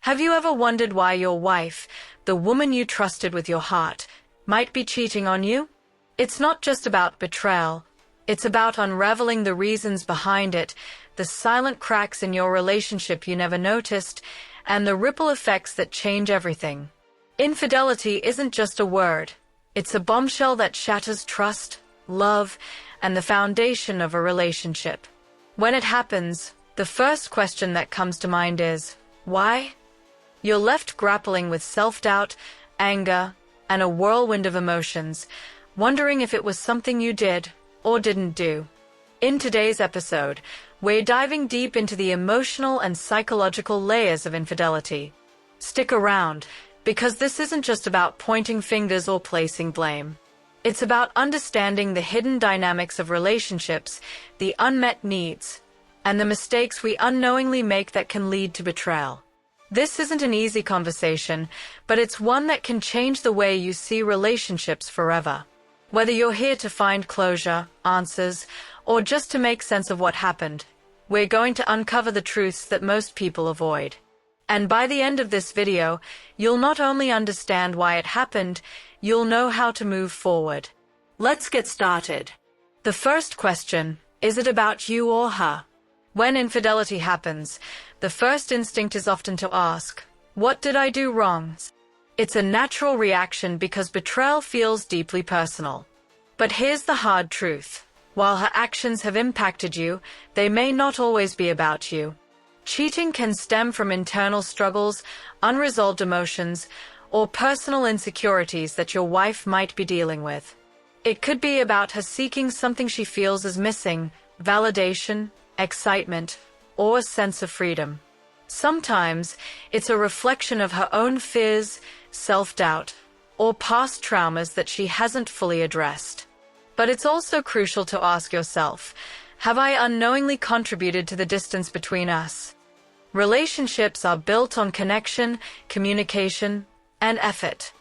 Have you ever wondered why your wife, the woman you trusted with your heart, might be cheating on you? It's not just about betrayal. It's about unraveling the reasons behind it, the silent cracks in your relationship you never noticed, and the ripple effects that change everything. Infidelity isn't just a word. It's a bombshell that shatters trust, love, and the foundation of a relationship. When it happens, the first question that comes to mind is, why? You're left grappling with self-doubt, anger, and a whirlwind of emotions, wondering if it was something you did or didn't do. In today's episode, we're diving deep into the emotional and psychological layers of infidelity. Stick around, because this isn't just about pointing fingers or placing blame. It's about understanding the hidden dynamics of relationships, the unmet needs, and the mistakes we unknowingly make that can lead to betrayal. This isn't an easy conversation, but it's one that can change the way you see relationships forever. Whether you're here to find closure, answers, or just to make sense of what happened, we're going to uncover the truths that most people avoid. And by the end of this video, you'll not only understand why it happened, you'll know how to move forward. Let's get started. The first question, is it about you or her? When infidelity happens, the first instinct is often to ask, what did I do wrong? It's a natural reaction because betrayal feels deeply personal. But here's the hard truth. While her actions have impacted you, they may not always be about you. Cheating can stem from internal struggles, unresolved emotions, or personal insecurities that your wife might be dealing with. It could be about her seeking something she feels is missing, validation, excitement, or a sense of freedom. Sometimes it's a reflection of her own fears, self-doubt, or past traumas that she hasn't fully addressed. But it's also crucial to ask yourself, have I unknowingly contributed to the distance between us? Relationships are built on connection, communication, and effort.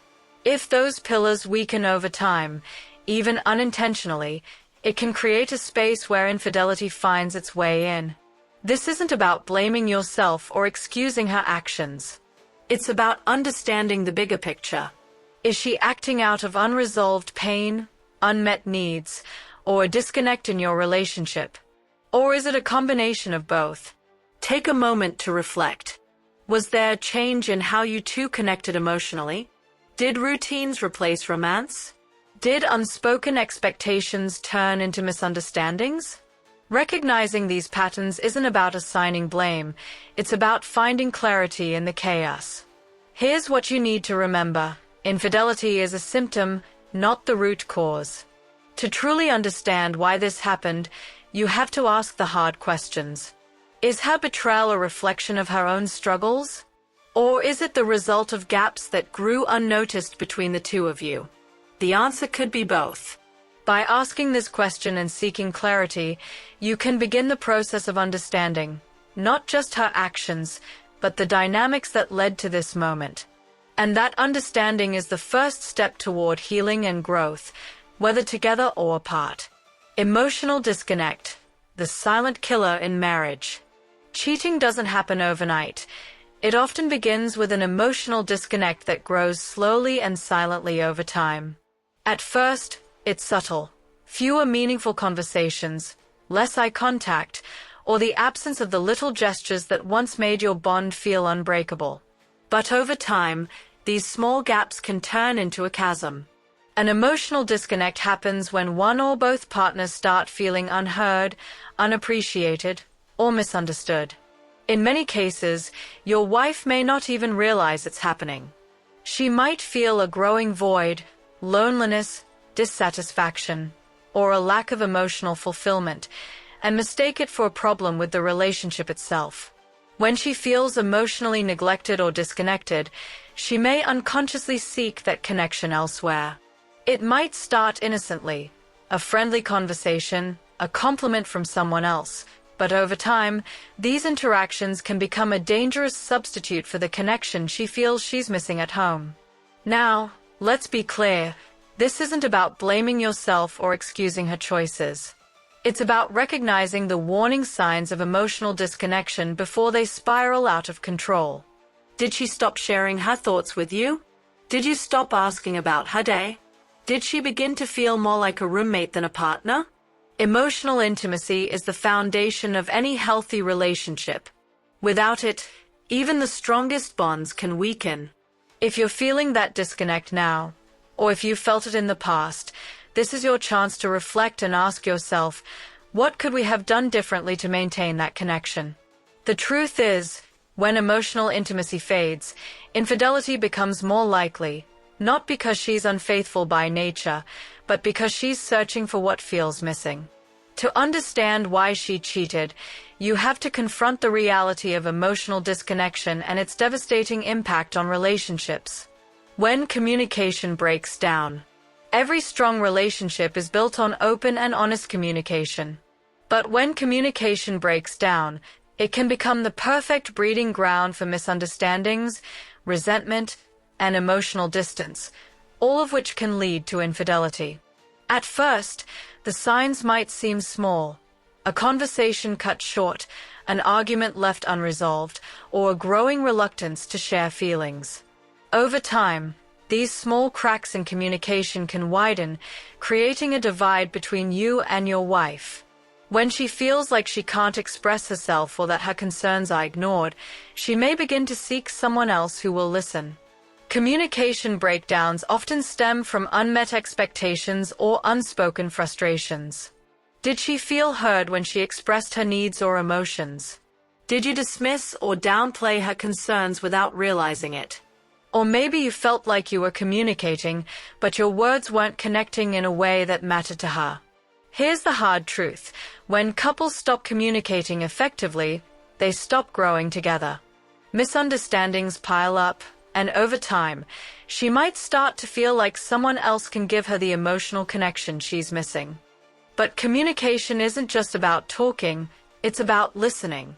If those pillars weaken over time, even unintentionally, it can create a space where infidelity finds its way in. This isn't about blaming yourself or excusing her actions. It's about understanding the bigger picture. Is she acting out of unresolved pain, unmet needs, or a disconnect in your relationship? Or is it a combination of both? Take a moment to reflect. Was there a change in how you two connected emotionally? Did routines replace romance? Did unspoken expectations turn into misunderstandings? Recognizing these patterns isn't about assigning blame, it's about finding clarity in the chaos. Here's what you need to remember. Infidelity is a symptom, not the root cause. To truly understand why this happened, you have to ask the hard questions. Is her betrayal a reflection of her own struggles? Or is it the result of gaps that grew unnoticed between the two of you? The answer could be both. By asking this question and seeking clarity, you can begin the process of understanding, not just her actions, but the dynamics that led to this moment. And that understanding is the first step toward healing and growth, whether together or apart. Emotional disconnect, the silent killer in marriage. Cheating doesn't happen overnight. It often begins with an emotional disconnect that grows slowly and silently over time. At first, it's subtle. Fewer meaningful conversations, less eye contact, or the absence of the little gestures that once made your bond feel unbreakable. But over time, these small gaps can turn into a chasm. An emotional disconnect happens when one or both partners start feeling unheard, unappreciated, or misunderstood. In many cases, your wife may not even realize it's happening. She might feel a growing void, loneliness, dissatisfaction, or a lack of emotional fulfillment, and mistake it for a problem with the relationship itself. When she feels emotionally neglected or disconnected, she may unconsciously seek that connection elsewhere. It might start innocently, a friendly conversation, a compliment from someone else, but over time, these interactions can become a dangerous substitute for the connection she feels she's missing at home. Now, let's be clear, this isn't about blaming yourself or excusing her choices. It's about recognizing the warning signs of emotional disconnection before they spiral out of control. Did she stop sharing her thoughts with you? Did you stop asking about her day? Did she begin to feel more like a roommate than a partner? Emotional intimacy is the foundation of any healthy relationship. Without it, even the strongest bonds can weaken. If you're feeling that disconnect now, or if you've felt it in the past, this is your chance to reflect and ask yourself, what could we have done differently to maintain that connection? The truth is, when emotional intimacy fades, infidelity becomes more likely, not because she's unfaithful by nature, but because she's searching for what feels missing. To understand why she cheated, you have to confront the reality of emotional disconnection and its devastating impact on relationships. When communication breaks down, every strong relationship is built on open and honest communication. But when communication breaks down, it can become the perfect breeding ground for misunderstandings, resentment, and emotional distance, all of which can lead to infidelity. At first, the signs might seem small: a conversation cut short, an argument left unresolved, or a growing reluctance to share feelings. Over time, these small cracks in communication can widen, creating a divide between you and your wife. When she feels like she can't express herself or that her concerns are ignored, she may begin to seek someone else who will listen. Communication breakdowns often stem from unmet expectations or unspoken frustrations. Did she feel heard when she expressed her needs or emotions? Did you dismiss or downplay her concerns without realizing it? Or maybe you felt like you were communicating, but your words weren't connecting in a way that mattered to her. Here's the hard truth: when couples stop communicating effectively, they stop growing together. Misunderstandings pile up, and over time, she might start to feel like someone else can give her the emotional connection she's missing. But communication isn't just about talking, it's about listening.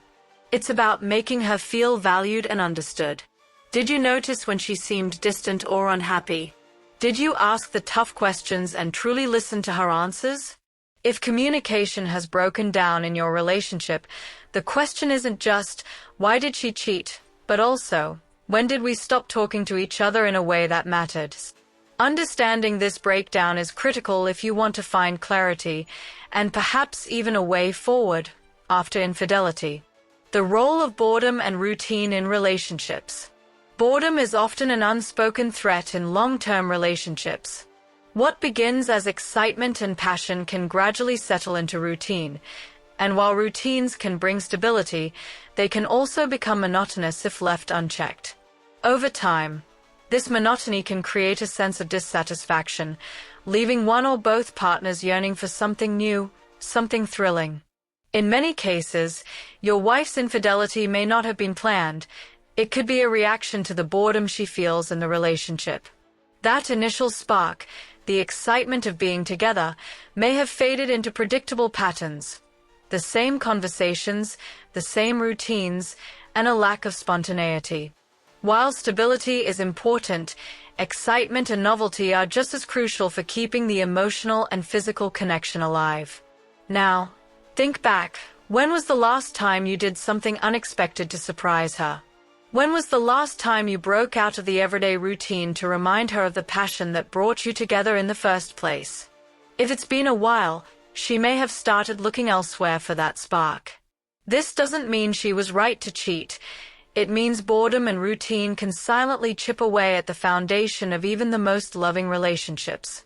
It's about making her feel valued and understood. Did you notice when she seemed distant or unhappy? Did you ask the tough questions and truly listen to her answers? If communication has broken down in your relationship, the question isn't just, why did she cheat, but also, when did we stop talking to each other in a way that mattered? Understanding this breakdown is critical if you want to find clarity, and perhaps even a way forward, after infidelity. The role of boredom and routine in relationships. Boredom is often an unspoken threat in long-term relationships. What begins as excitement and passion can gradually settle into routine, and while routines can bring stability, they can also become monotonous if left unchecked. Over time, this monotony can create a sense of dissatisfaction, leaving one or both partners yearning for something new, something thrilling. In many cases, your wife's infidelity may not have been planned. It could be a reaction to the boredom she feels in the relationship. That initial spark, the excitement of being together, may have faded into predictable patterns: the same conversations, the same routines, and a lack of spontaneity. While stability is important, excitement and novelty are just as crucial for keeping the emotional and physical connection alive. Now, think back. When was the last time you did something unexpected to surprise her? When was the last time you broke out of the everyday routine to remind her of the passion that brought you together in the first place? If it's been a while, she may have started looking elsewhere for that spark. This doesn't mean she was right to cheat. It means boredom and routine can silently chip away at the foundation of even the most loving relationships.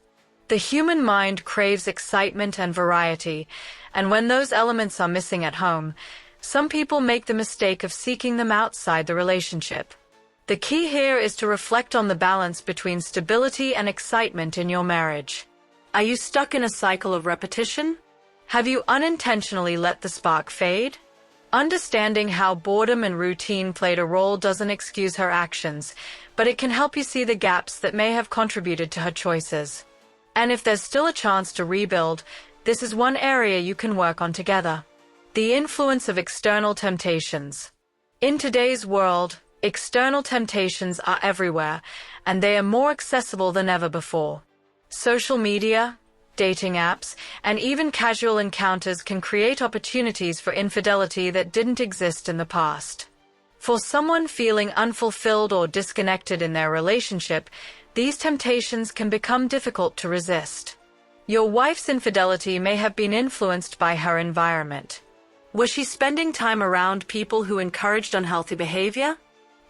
The human mind craves excitement and variety, and when those elements are missing at home, some people make the mistake of seeking them outside the relationship. The key here is to reflect on the balance between stability and excitement in your marriage. Are you stuck in a cycle of repetition? Have you unintentionally let the spark fade? Understanding how boredom and routine played a role doesn't excuse her actions, but it can help you see the gaps that may have contributed to her choices. And if there's still a chance to rebuild, this is one area you can work on together. The influence of external temptations. In today's world, external temptations are everywhere, and they are more accessible than ever before. Social media, dating apps, and even casual encounters can create opportunities for infidelity that didn't exist in the past. For someone feeling unfulfilled or disconnected in their relationship, these temptations can become difficult to resist. Your wife's infidelity may have been influenced by her environment. Was she spending time around people who encouraged unhealthy behavior?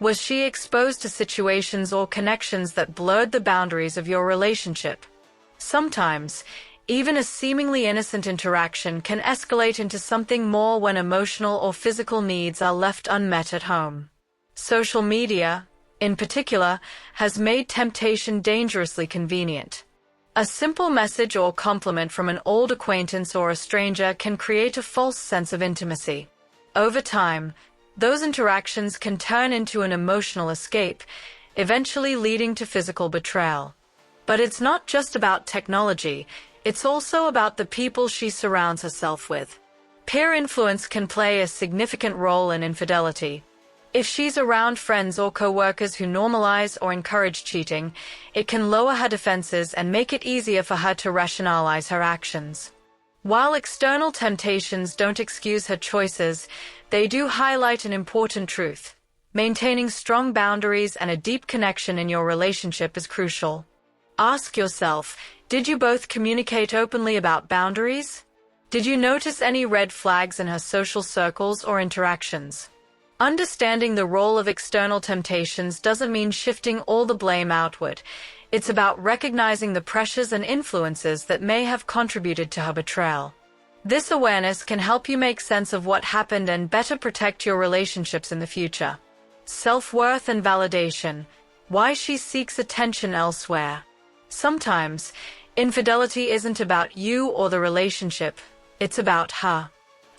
Was she exposed to situations or connections that blurred the boundaries of your relationship? Sometimes, even a seemingly innocent interaction can escalate into something more when emotional or physical needs are left unmet at home. Social media, in particular, has made temptation dangerously convenient. A simple message or compliment from an old acquaintance or a stranger can create a false sense of intimacy. Over time, those interactions can turn into an emotional escape, eventually leading to physical betrayal. But it's not just about technology, it's also about the people she surrounds herself with. Peer influence can play a significant role in infidelity. If she's around friends or coworkers who normalize or encourage cheating, it can lower her defenses and make it easier for her to rationalize her actions. While external temptations don't excuse her choices, they do highlight an important truth. Maintaining strong boundaries and a deep connection in your relationship is crucial. Ask yourself, did you both communicate openly about boundaries? Did you notice any red flags in her social circles or interactions? Understanding the role of external temptations doesn't mean shifting all the blame outward. It's about recognizing the pressures and influences that may have contributed to her betrayal. This awareness can help you make sense of what happened and better protect your relationships in the future. Self-worth and validation. Why she seeks attention elsewhere. Sometimes, infidelity isn't about you or the relationship, it's about her.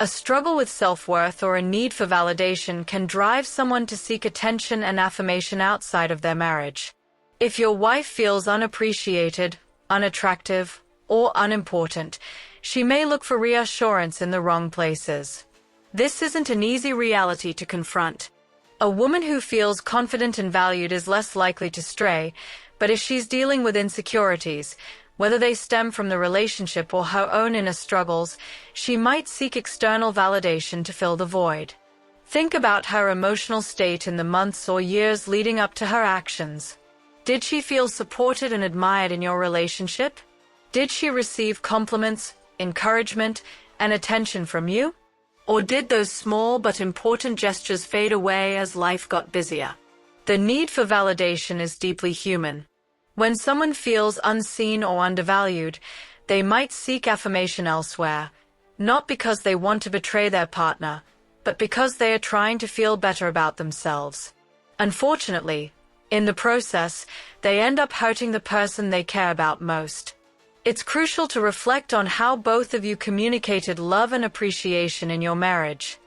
A struggle with self-worth or a need for validation can drive someone to seek attention and affirmation outside of their marriage. If your wife feels unappreciated, unattractive, or unimportant, she may look for reassurance in the wrong places. This isn't an easy reality to confront. A woman who feels confident and valued is less likely to stray, but if she's dealing with insecurities, whether they stem from the relationship or her own inner struggles, she might seek external validation to fill the void. Think about her emotional state in the months or years leading up to her actions. Did she feel supported and admired in your relationship? Did she receive compliments, encouragement, and attention from you? Or did those small but important gestures fade away as life got busier? The need for validation is deeply human. When someone feels unseen or undervalued, they might seek affirmation elsewhere, not because they want to betray their partner, but because they are trying to feel better about themselves. Unfortunately, in the process, they end up hurting the person they care about most. It's crucial to reflect on how both of you communicated love and appreciation in your marriage.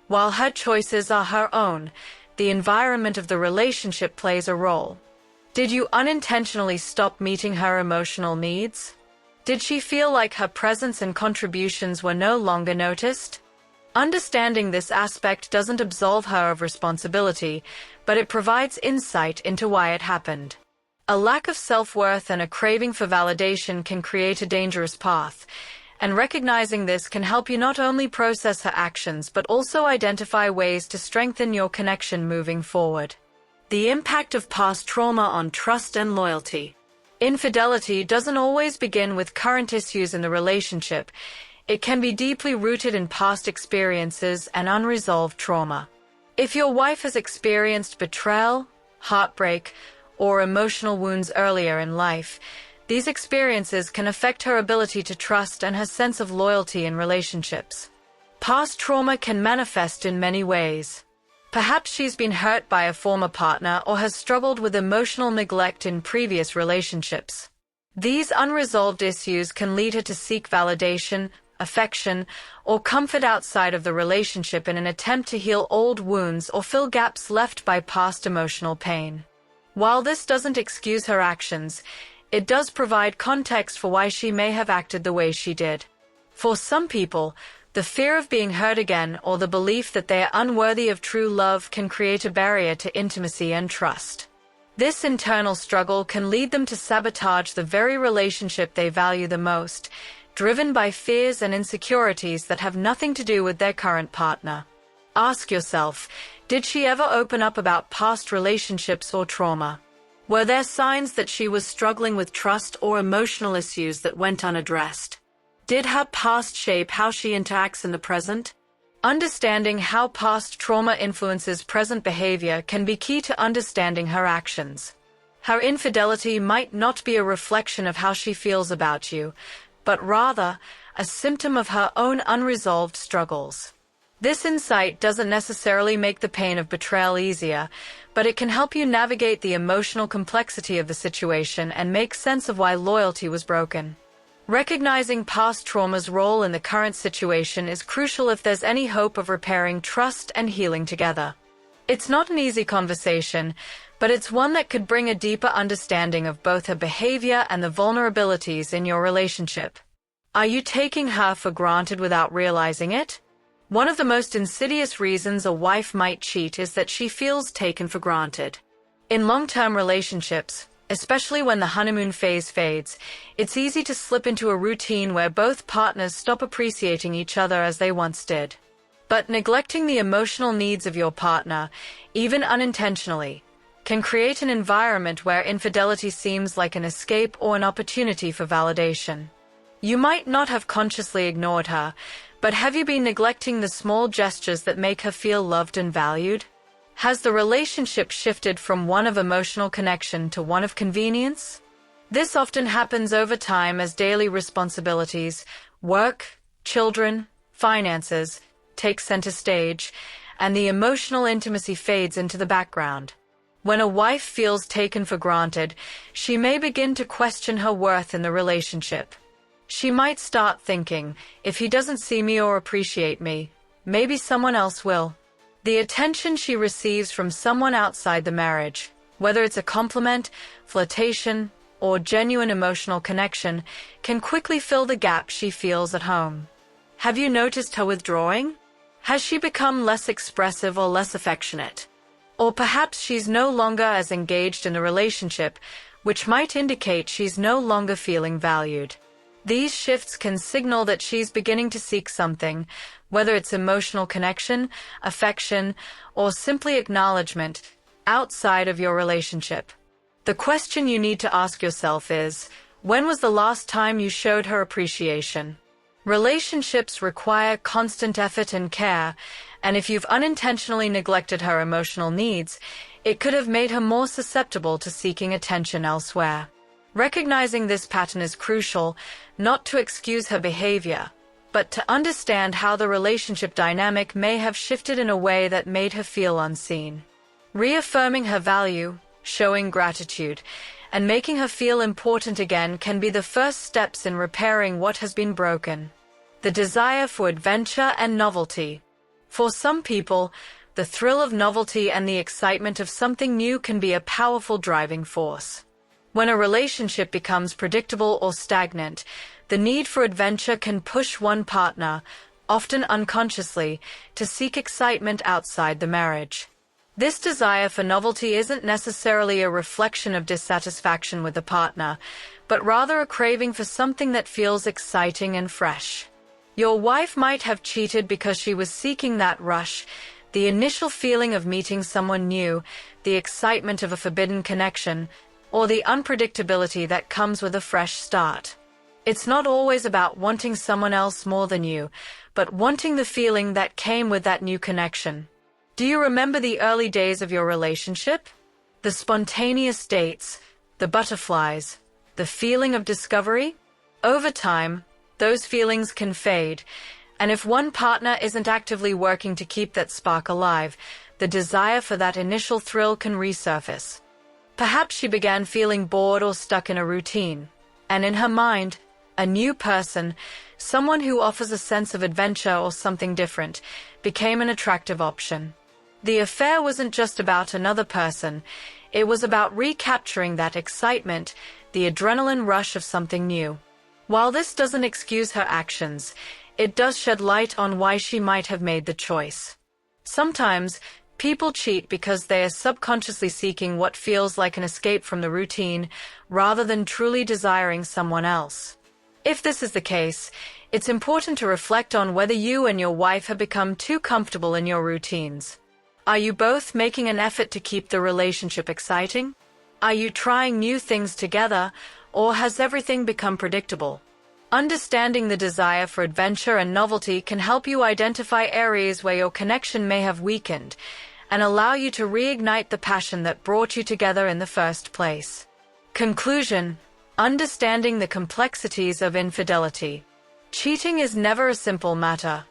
While her choices are her own, the environment of the relationship plays a role. Did you unintentionally stop meeting her emotional needs? Did she feel like her presence and contributions were no longer noticed? Understanding this aspect doesn't absolve her of responsibility, but it provides insight into why it happened. A lack of self-worth and a craving for validation can create a dangerous path, and recognizing this can help you not only process her actions but also identify ways to strengthen your connection moving forward. The impact of past trauma on trust and loyalty. Infidelity doesn't always begin with current issues in the relationship. It can be deeply rooted in past experiences and unresolved trauma. If your wife has experienced betrayal, heartbreak, or emotional wounds earlier in life, these experiences can affect her ability to trust and her sense of loyalty in relationships. Past trauma can manifest in many ways. Perhaps she's been hurt by a former partner or has struggled with emotional neglect in previous relationships. These unresolved issues can lead her to seek validation, affection, or comfort outside of the relationship in an attempt to heal old wounds or fill gaps left by past emotional pain. While this doesn't excuse her actions, it does provide context for why she may have acted the way she did. For some people, the fear of being hurt again or the belief that they are unworthy of true love can create a barrier to intimacy and trust. This internal struggle can lead them to sabotage the very relationship they value the most, driven by fears and insecurities that have nothing to do with their current partner. Ask yourself, Did she ever open up about past relationships or trauma? Were there signs that she was struggling with trust or emotional issues that went unaddressed? Did her past shape how she interacts in the present? Understanding how past trauma influences present behavior can be key to understanding her actions. Her infidelity might not be a reflection of how she feels about you, but rather a symptom of her own unresolved struggles. This insight doesn't necessarily make the pain of betrayal easier, but it can help you navigate the emotional complexity of the situation and make sense of why loyalty was broken. Recognizing past trauma's role in the current situation is crucial if there's any hope of repairing trust and healing together. It's not an easy conversation, but it's one that could bring a deeper understanding of both her behavior and the vulnerabilities in your relationship. Are you taking her for granted without realizing it? One of the most insidious reasons a wife might cheat is that she feels taken for granted. In long-term relationships, especially when the honeymoon phase fades, it's easy to slip into a routine where both partners stop appreciating each other as they once did. But neglecting the emotional needs of your partner, even unintentionally, can create an environment where infidelity seems like an escape or an opportunity for validation. You might not have consciously ignored her, but have you been neglecting the small gestures that make her feel loved and valued? Has the relationship shifted from one of emotional connection to one of convenience? This often happens over time as daily responsibilities, work, children, finances, take center stage, and the emotional intimacy fades into the background. When a wife feels taken for granted, she may begin to question her worth in the relationship. She might start thinking, if he doesn't see me or appreciate me, maybe someone else will. The attention she receives from someone outside the marriage, whether it's a compliment, flirtation, or genuine emotional connection, can quickly fill the gap she feels at home. Have you noticed her withdrawing? Has she become less expressive or less affectionate? Or perhaps she's no longer as engaged in the relationship, which might indicate she's no longer feeling valued. These shifts can signal that she's beginning to seek something, whether it's emotional connection, affection, or simply acknowledgement, outside of your relationship. The question you need to ask yourself is, when was the last time you showed her appreciation? Relationships require constant effort and care, and if you've unintentionally neglected her emotional needs, it could have made her more susceptible to seeking attention elsewhere. Recognizing this pattern is crucial, not to excuse her behavior, but to understand how the relationship dynamic may have shifted in a way that made her feel unseen. Reaffirming her value, showing gratitude, and making her feel important again can be the first steps in repairing what has been broken. The desire for adventure and novelty. For some people, the thrill of novelty and the excitement of something new can be a powerful driving force. When a relationship becomes predictable or stagnant, the need for adventure can push one partner, often unconsciously, to seek excitement outside the marriage. This desire for novelty isn't necessarily a reflection of dissatisfaction with the partner, but rather a craving for something that feels exciting and fresh. Your wife might have cheated because she was seeking that rush, the initial feeling of meeting someone new, the excitement of a forbidden connection, or the unpredictability that comes with a fresh start. It's not always about wanting someone else more than you, but wanting the feeling that came with that new connection. Do you remember the early days of your relationship? The spontaneous dates, the butterflies, the feeling of discovery? Over time, those feelings can fade, and if one partner isn't actively working to keep that spark alive, the desire for that initial thrill can resurface. Perhaps she began feeling bored or stuck in a routine, and in her mind, a new person, someone who offers a sense of adventure or something different, became an attractive option. The affair wasn't just about another person, it was about recapturing that excitement, the adrenaline rush of something new. While this doesn't excuse her actions, it does shed light on why she might have made the choice. Sometimes, people cheat because they are subconsciously seeking what feels like an escape from the routine, rather than truly desiring someone else. If this is the case, it's important to reflect on whether you and your wife have become too comfortable in your routines. Are you both making an effort to keep the relationship exciting? Are you trying new things together, or has everything become predictable? Understanding the desire for adventure and novelty can help you identify areas where your connection may have weakened and allow you to reignite the passion that brought you together in the first place. Conclusion: understanding the complexities of infidelity. Cheating is never a simple matter,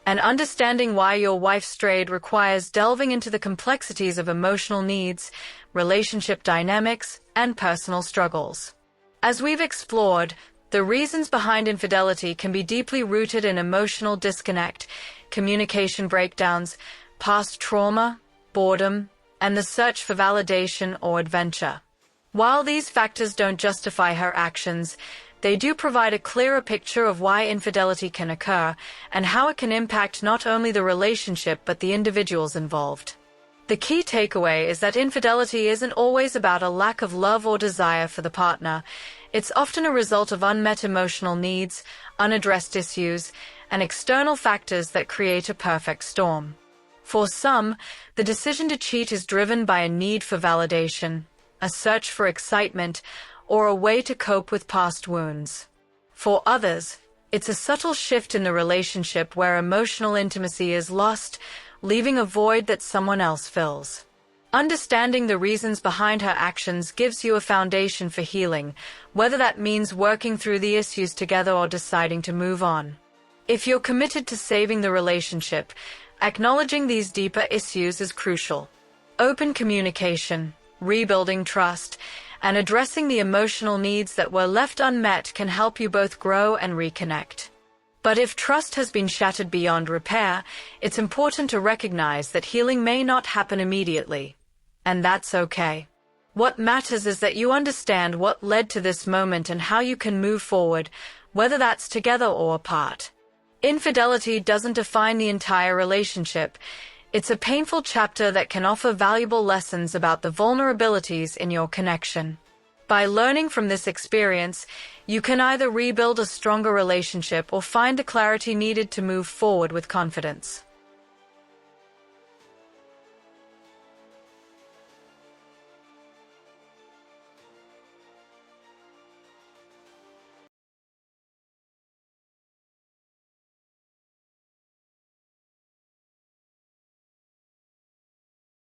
and understanding why your wife strayed requires delving into the complexities of emotional needs, relationship dynamics, and personal struggles. As we've explored, the reasons behind infidelity can be deeply rooted in emotional disconnect, communication breakdowns, past trauma, boredom, and the search for validation or adventure. While these factors don't justify her actions, they do provide a clearer picture of why infidelity can occur and how it can impact not only the relationship but the individuals involved. The key takeaway is that infidelity isn't always about a lack of love or desire for the partner. It's often a result of unmet emotional needs, unaddressed issues, and external factors that create a perfect storm. For some, the decision to cheat is driven by a need for validation, a search for excitement, or a way to cope with past wounds. For others, it's a subtle shift in the relationship where emotional intimacy is lost, leaving a void that someone else fills. Understanding the reasons behind her actions gives you a foundation for healing, whether that means working through the issues together or deciding to move on. If you're committed to saving the relationship, acknowledging these deeper issues is crucial. Open communication, rebuilding trust, and addressing the emotional needs that were left unmet can help you both grow and reconnect. But if trust has been shattered beyond repair, it's important to recognize that healing may not happen immediately. And that's okay. What matters is that you understand what led to this moment and how you can move forward, whether that's together or apart. Infidelity doesn't define the entire relationship. It's a painful chapter that can offer valuable lessons about the vulnerabilities in your connection. By learning from this experience, you can either rebuild a stronger relationship or find the clarity needed to move forward with confidence.